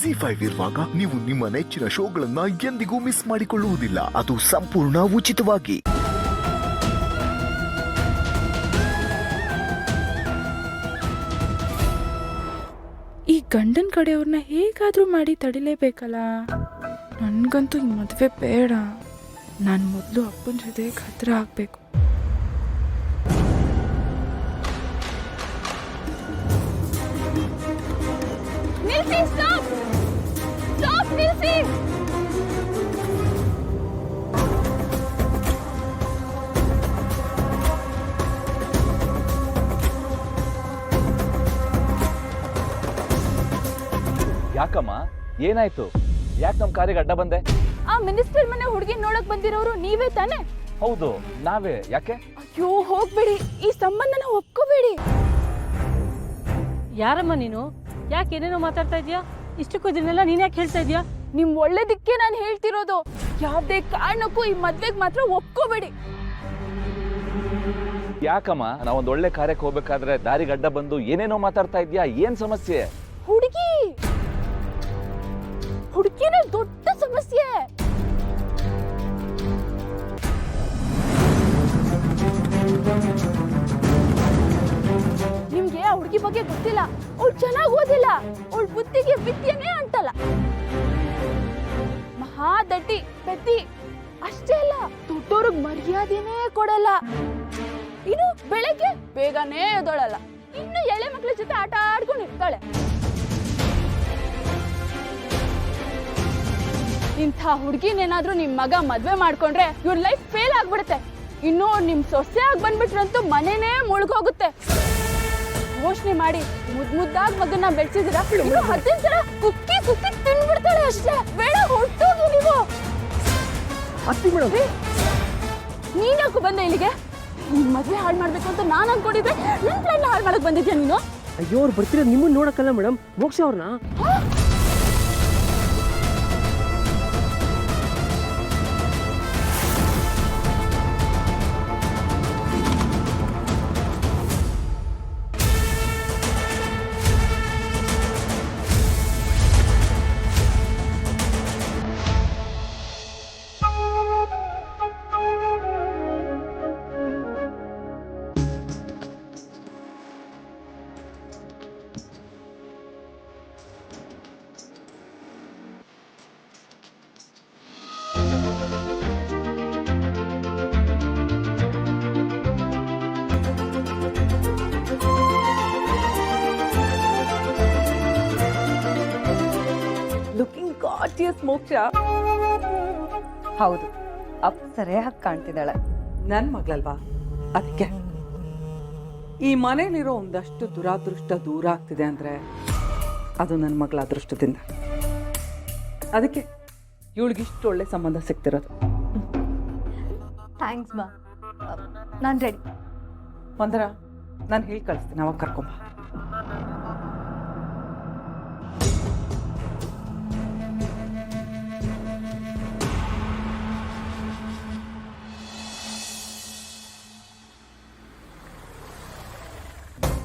ಜಿ5 ಇರುವಾಗ ನೀವು ನಿಮ್ಮ ನೆಚ್ಚಿನ ಶೋಗಳನ್ನ ಎಂದಿಗೂ ಮಿಸ್ ಮಾಡಿಕೊಳ್ಳುವುದಿಲ್ಲ. ಅದು ಸಂಪೂರ್ಣ ಉಚಿತವಾಗಿ. ಈ ಗಂಡನ ಕಡೆಯವ್ರನ್ನ ಹೇಗಾದ್ರೂ ಮಾಡಿ ತಡಿಲೇಬೇಕಲ್ಲ. ನನ್ಗಂತೂ ಈ ಮದುವೆ ಬೇಡ. ನಾನು ಮೊದಲು ಅಪ್ಪನ ಜೊತೆ ಹತ್ರ ಆಗ್ಬೇಕು. ಯಾಕಮ್ಮ, ಏನಾಯ್ತು? ಯಾಕೆ ನಮ್ಮ ಕಾರಿಗೆ ಅಡ್ಡ ಬಂದೆ? ಆ ಮಿನಿಸ್ಟರ್ ಮನೆ ಹುಡುಗಿ ನೋಡಕ್ ಬಂದಿರೋರು ನೀವೇ ತಾನೆ? ಹೌದು, ನಾವೇ. ಯಾಕೆ? ಅಯ್ಯೋ ಹೋಗ್ಬೇಡಿ, ಈ ಸಂಬಂಧನ ಒಪ್ಕೋಬೇಡಿ. ಯಾರಮ್ಮ ನೀನು? ಯಾಕೆ ಏನೇನೋ ಮಾತಾಡ್ತಾ ಇದೀಯಾ? ಇಷ್ಟಕ್ಕೂ ಇದನ್ನೆಲ್ಲ ನೀನ್ ಯಾಕೆ ಹೇಳ್ತಾ ಇದೀಯಾ? ನಿಮ್ ಒಳ್ಳೇದಕ್ಕೆ ನಾನು ಹೇಳ್ತಿರೋದು. ಯಾವ್ದೇ ಕಾರಣಕ್ಕೂ ಈ ಮದ್ವೆಗ್ ಮಾತ್ರ ಒಪ್ಕೋಬೇಡಿ. ಯಾಕಮ್ಮ, ನಾವೊಂದು ಒಳ್ಳೆ ಕಾರ್ಯಕ್ಕೆ ಹೋಗ್ಬೇಕಾದ್ರೆ ದಾರಿಗೆ ಅಡ್ಡ ಬಂದು ಏನೇನೋ ಮಾತಾಡ್ತಾ ಇದ್ಯಾ? ಏನ್ ಸಮಸ್ಯೆ? ಹುಡುಗಿನ ದೊಡ್ಡ ಸಮಸ್ಯೆ. ನಿಮ್ಗೆ ಆ ಹುಡುಗಿ ಬಗ್ಗೆ ಗೊತ್ತಿಲ್ಲ. ಅವಳು ಚೆನ್ನಾಗಿ ಓದಿಲ್ಲ. ಅವಳ ಬುದ್ಧಿಗೆ ವಿದ್ಯೆನೇ ಅಂಟಲ್ಲ. ಮಹಾದಡ್ಡಿ ಪೆದ್ದಿ. ಅಷ್ಟೇ ಅಲ್ಲ, ದೊಡ್ಡವ್ರಿಗೆ ಮರ್ಯಾದೆನೇ ಕೊಡಲ್ಲ. ಇನ್ನು ಬೆಳಗ್ಗೆ ಬೇಗನೆ ಎದ್ದೊಳಲ್ಲ. ಇನ್ನು ಎಳೆ ಮಕ್ಕಳ ಜೊತೆ ಆಟ ಆಡ್ಕೊಂಡು ಇರ್ತಾಳೆ. ಇಂಥ ಹುಡುಗಿನೇನಾದ್ರೂ ನಿಮ್ ಮಗ ಮದ್ವೆ ಮಾಡ್ಕೊಂಡ್ರೆ ಇವ್ರ ಲೈಫ್ ಫೇಲ್ ಆಗ್ಬಿಡುತ್ತೆ. ಇನ್ನು ನಿಮ್ ಸೊಸೆ ಆಗಿ ಬಂದ್ಬಿಟ್ರಂತೂ ಮನೆನೇ ಮುಳುಗೋಗುತ್ತೆ. ಯೋಚನೆ ಮಾಡಿ, ಮುದ್ದಾಗಿ ಮಗನ್ನ ಬೆಳೆಸಿದ್ರ 15 ಸಲ ಕುಕ್ಕಿ ಕುಕ್ಕಿ ತಿನ್ಬಿಡ್ತಾಳೆ ಅಷ್ಟೇ. ಬೇಡ, ಹೊಟ್ಟೋಗಿ ನೀವು. ನೀನ್ಯಾಕು ಬಂದೆ ಇಲ್ಲಿಗೆ? ನಿಮ್ ಮದ್ವೆ ಹಾಳು ಮಾಡ್ಬೇಕು ಅಂತ ನಾನ್ ಅನ್ಕೊಂಡಿದ್ದೆ. ನನ್ ಪ್ಲಾನ್ ಹಾಳು ಮಾಡಕ್ ಬಂದಿದ್ಯಾ ನೀನು? ಅಯ್ಯೋ, ಅವ್ರು ಬರ್ತಿರೋದು ನಿಮ್ಮನ್ನ ನೋಡಕ್ಕಲ್ಲ ಮೇಡಮ್, ಮೋಕ್ಷ ಅವ್ರನ್ನ. ಲುಕಿಂಗ್ ಗಾರ್ಜಿಯಸ್ ಮೋಕ್ಷ. ಹೌದು, ಅಪ್ಸರೆಯಾಗಿ ಕಾಣ್ತಿದ್ದಾಳೆ. ನನ್ನ ಮಗಳಲ್ವಾ, ಅದಕ್ಕೆ ಈ ಮನೇಲಿರೋ ಒಂದಷ್ಟು ದುರಾದೃಷ್ಟ ದೂರ ಆಗ್ತಿದೆ ಅಂದ್ರೆ ಅದು ನನ್ನ ಮಗಳ ಅದೃಷ್ಟದಿಂದ. ಅದಕ್ಕೆ ಇವಳಿಗಿಷ್ಟು ಒಳ್ಳೆ ಸಂಬಂಧ ಸಿಗ್ತಿರೋದು. ಥ್ಯಾಂಕ್ಸ್ ಮಾ, ನಾನು ರೆಡಿ. ಒಂದರ ನಾನು ಹೇಳಿ ಕಳಿಸ್ತೀನಿ, ಅವಾಗ ಕರ್ಕೊಂಬ.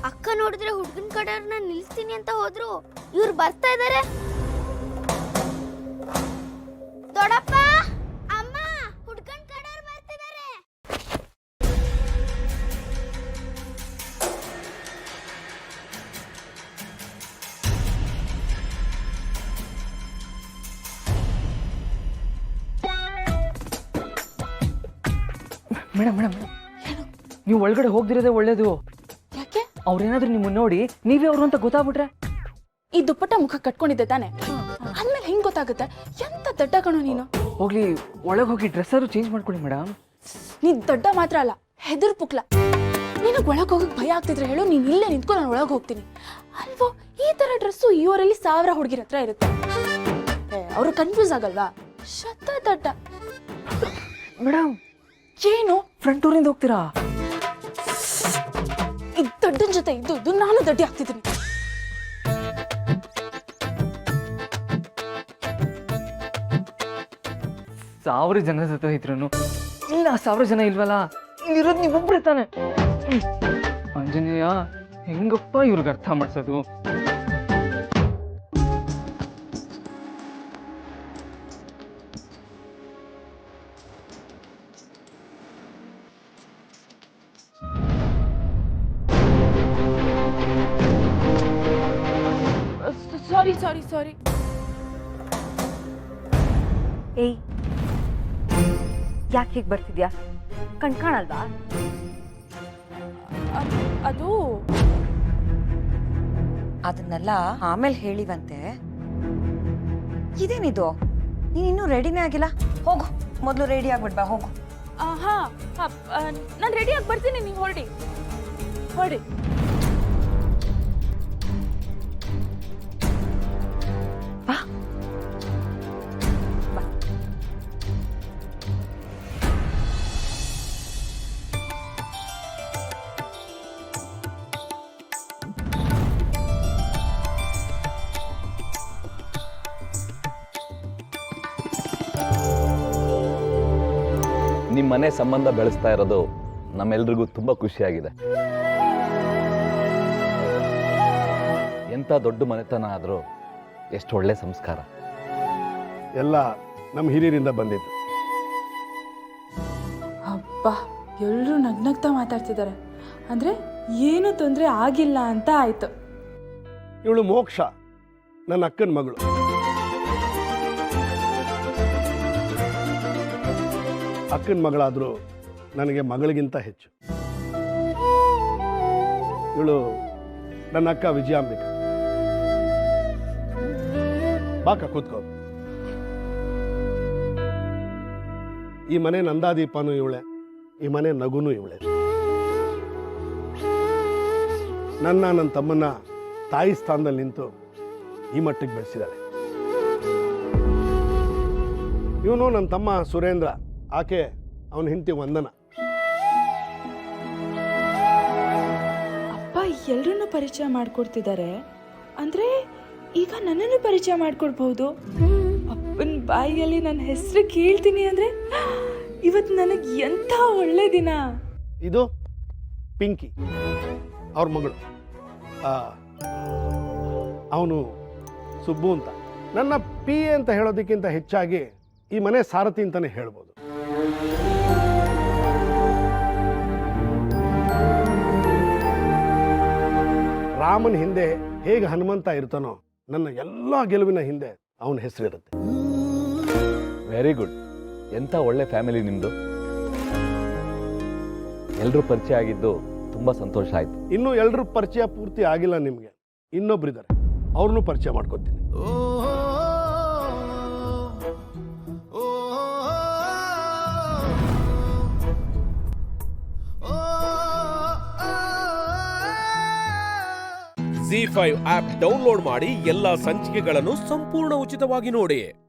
ಅಕ್ಕ ನೋಡಿದ್ರೆ ಹುಡುಗನ ಕಡೆಯವ್ರನ್ನ ನಿಲ್ಲಿಸ್ತೀನಿ ಅಂತ ಹೋದ್ರು. ಇವ್ರು ಬರ್ತಾ ಇದಾರೆ. ದೊಡ್ಡಪ್ಪ, ಅಮ್ಮ, ಹುಡುಗನ ಕಡೆಯವ್ರು ಬರ್ತಿದ್ದಾರೆ. ಮೇಡಮ್ ಮೇಡಮ್, ನೀವು ಒಳಗಡೆ ಹೋಗ್ದಿರೋದೇ ಒಳ್ಳೇದು. ಯಾಕೆ? ಅವ್ರೇನಾದ್ರೂ ನಿಮ್ಮನ್ನ ನೋಡಿ ನೀವೇ ಅವ್ರು ಅಂತ ಗೊತ್ತಾಗ್ಬಿಟ್ರೆ? ಈ ದುಪ್ಪಟ್ಟ ಮುಖ ಕಟ್ಕೊಂಡಿದ್ದೆ ತಾನೆ, ಅಂದ್ಮೇಲೆ ಹೆಂಗ್ ಗೊತ್ತಾಗುತ್ತೆ? ಎಂತ ದಡ್ಡ ಕಣೋ ನೀನು. ಹೋಗ್ಲಿ, ಒಳಗೆ ಹೋಗಿ ಡ್ರೆಸ್ ಆದ್ರೂ ಚೇಂಜ್ ಮಾಡ್ಕೊಳ್ಳಿ ಮೇಡಮ್. ನೀನ್ ದಡ್ಡ ಮಾತ್ರ ಅಲ್ಲ, ಹೆದರ್ ಪುಕ್ಲ. ನಿನಗ್ ಒಳಗ್ ಹೋಗಕ್ ಭಯ ಆಗ್ತಿದ್ರೆ ಹೇಳು, ನೀನ್ ಇಲ್ಲೇ ನಿಂತ್ಕೊ, ನಾನು ಒಳಗ್ ಹೋಗ್ತೀನಿ. ಅಲ್ವೋ, ಈ ತರ ಡ್ರೆಸ್ಸು ಈ ಊರಲ್ಲಿ 1000 ಹುಡುಗಿರ ಹತ್ರ ಇರುತ್ತೆ. ಅವ್ರು ಕನ್ಫ್ಯೂಸ್ ಆಗಲ್ವಾ? ಶತ ದಡ್ಡ. ಮೇಡಮ್, ಏನು ಫ್ರಂಟ್ ಊರಿಂದ ಹೋಗ್ತೀರಾ? ಈ ದಡ್ಡನ್ ಜೊತೆ ಇದ್ದು ನಾನು ದಡ್ಡಿ ಆಗ್ತಿದ್ದೀನಿ. ಸಾವಿರ ಜನ ಜೊತೆ ಇದ್ರು ಇಲ್ಲ, 1000 ಜನ ಇಲ್ವಲ್ಲ, ಇಲ್ಲಿರೋದು ನೀವೊಬ್ರೆ ತಾನೆ. ಆಂಜನೇಯ, ಹೆಂಗಪ್ಪ ಇವ್ರಿಗೆ ಅರ್ಥ ಮಾಡ್ಸೋದು? ಸಾರಿ ಸಾರಿ. ಏಯ್, ಯಾಕೆ ಹೀಗೆ ಬರ್ತಿದ್ಯಾ? ಕಾಣಲ್ವಾ? ಅದು ಅದನ್ನೆಲ್ಲ ಆಮೇಲೆ ಹೇಳಿವಂತೆ. ಇದೇನಿದು? ನೀನು ಇನ್ನೂ ರೆಡಿನೇ ಆಗಿಲ್ಲ. ಹೋಗು, ಮೊದಲು ರೆಡಿ ಆಗ್ಬಿಡ್ಬಾ, ಹೋಗು. ಹಾ ನಾನು ರೆಡಿ ಆಗಿ ಬರ್ತೀನಿ, ನೀವು ಹೊರಡಿ ಹೊರಡಿ. ಬಾ ಬಾ. ನಿಮ್ಮ ಮನೆ ಸಂಬಂಧ ಬೆಳೆಸ್ತಾ ಇರೋದು ನಮ್ಮೆಲ್ರಿಗೂ ತುಂಬ ಖುಷಿಯಾಗಿದೆ. ಎಂಥ ದೊಡ್ಡ ಮನೆತನ ಆದರೂ ಎಷ್ಟು ಒಳ್ಳೆ ಸಂಸ್ಕಾರ. ಎಲ್ಲ ನಮ್ಮ ಹಿರಿಯರಿಂದ ಬಂದಿದ್ದು. ಅಬ್ಬ, ಎಲ್ಲರೂ ನಗ್ನಗ್ತಾ ಮಾತಾಡ್ತಿದ್ದಾರೆ. ಅಂದರೆ ಏನೂ ತೊಂದರೆ ಆಗಿಲ್ಲ ಅಂತ ಆಯಿತು. ಇವಳು ಮೋಕ್ಷ, ನನ್ನ ಅಕ್ಕನ ಮಗಳು. ಅಕ್ಕನ ಮಗಳಾದರೂ ನನಗೆ ಮಗಳಿಗಿಂತ ಹೆಚ್ಚು. ಇವಳು ನನ್ನ ಅಕ್ಕ ವಿಜಯಾಂಬಿಕಾ. ಬಾಕ ಕೂತ್ಕೋ. ಈ ಮನೆ ನಂದಾದೀಪನೂ ಇವಳೆ, ಈ ಮನೆ ನಗುನೂ ಇವಳೆ. ನನ್ನ ತಮ್ಮನ್ನ ತಾಯಿ ಸ್ಥಾನದಲ್ಲಿ ನಿಂತು ಈ ಮಟ್ಟಿಗೆ ಬೆಳೆಸಿದ್ದಾಳೆ. ಇವನು ನನ್ನ ತಮ್ಮ ಸುರೇಂದ್ರ, ಆಕೆ ಅವನ ಹೆಂಡತಿ ವಂದನ. ಅಪ್ಪ ಎಲ್ಲರನ್ನೂ ಪರಿಚಯ ಮಾಡಿಕೊಡ್ತಿದ್ದಾರೆ ಅಂದರೆ ಈಗ ನನ್ನನ್ನು ಪರಿಚಯ ಮಾಡಿಕೊಡ್ಬಹುದು. ಅಪ್ಪನ ಬಾಯಿಯಲ್ಲಿ ನನ್ನ ಹೆಸರು ಕೇಳ್ತೀನಿ ಅಂದರೆ ಇವತ್ತು ನನಗೆ ಎಂಥ ಒಳ್ಳೆ ದಿನ. ಇದು ಪಿಂಕಿ, ಅವ್ರ ಮಗಳು. ಅವನು ಸುಬ್ಬು ಅಂತ. ನನ್ನ ಪಿ ಎ ಅಂತ ಹೇಳೋದಕ್ಕಿಂತ ಹೆಚ್ಚಾಗಿ ಈ ಮನೆ ಸಾರಥಿ ಅಂತಾನೆ ಹೇಳ್ಬೋದು. ರಾಮನ ಹಿಂದೆ ಹೇಗೆ ಹನುಮಂತ ಇರ್ತಾನೋ, ನನ್ನ ಎಲ್ಲ ಗೆಲುವಿನ ಹಿಂದೆ ಅವನ ಹೆಸರಿರುತ್ತೆ. Very good. ಎಂಥ ಒಳ್ಳೆ ಫ್ಯಾಮಿಲಿ ನಿಮ್ಮದು. ಎಲ್ಲರೂ ಪರಿಚಯ ಆಗಿದ್ದು ತುಂಬ ಸಂತೋಷ ಆಯಿತು. ಇನ್ನೂ ಎಲ್ಲರೂ ಪರಿಚಯ ಪೂರ್ತಿ ಆಗಿಲ್ಲ ನಿಮಗೆ. ಇನ್ನೊಬ್ರಿದ್ದಾರೆ, ಅವ್ರನ್ನೂ ಪರಿಚಯ ಮಾಡ್ಕೊತೀನಿ. ZEE5 ಆಪ್ ಡೌನ್ಲೋಡ್ ಮಾಡಿ ಎಲ್ಲಾ ಸಂಚಿಕೆಗಳನ್ನು ಸಂಪೂರ್ಣ ಉಚಿತವಾಗಿ ನೋಡಿ.